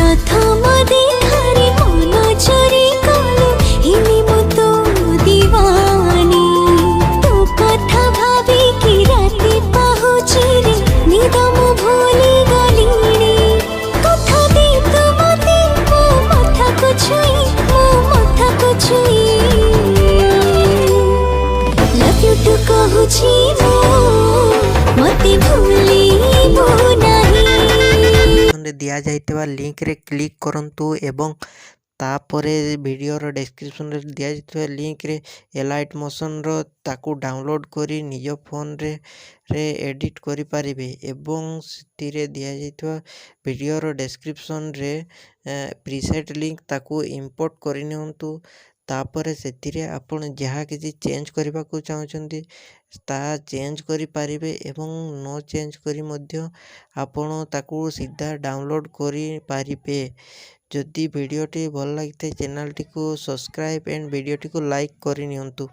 प्रथम देखारे मन चोरी कलु हिली मु तो दीवानी तो कथा भाबी कि राति पाहुची रे निद मु भूली गलीनी कथा दे तू मते मो माथा को छुई लव यू टू कहूची मो मते भूली बो नाही दिया जाइतवा लिंक रे क्लिक करंतु एवं तापरे वीडियोर डिस्क्रिप्शन रे दिया जाइतवा लिंक रे एलाइट मोशन रो ताकू डाउनलोड करी निज फोन रे एडिट करि पारिबे एवं सितिरे दिया जाइतवा वीडियोर डिस्क्रिप्शन रे प्रीसेट लिंक ताकू इंपोर्ट करि नियंतु तापरे सेतिरे आपण जहाँ किसी चेंज करबा को चाहछंती ता चेंज करि पारिबे एवं नो चेंज करी मध्य आपण ताकू सीधा डाउनलोड करि पारिबे। जदि वीडियोटी भल लागिते चैनल टी को सब्सक्राइब एंड वीडियोटी को लाइक करि नियंतु।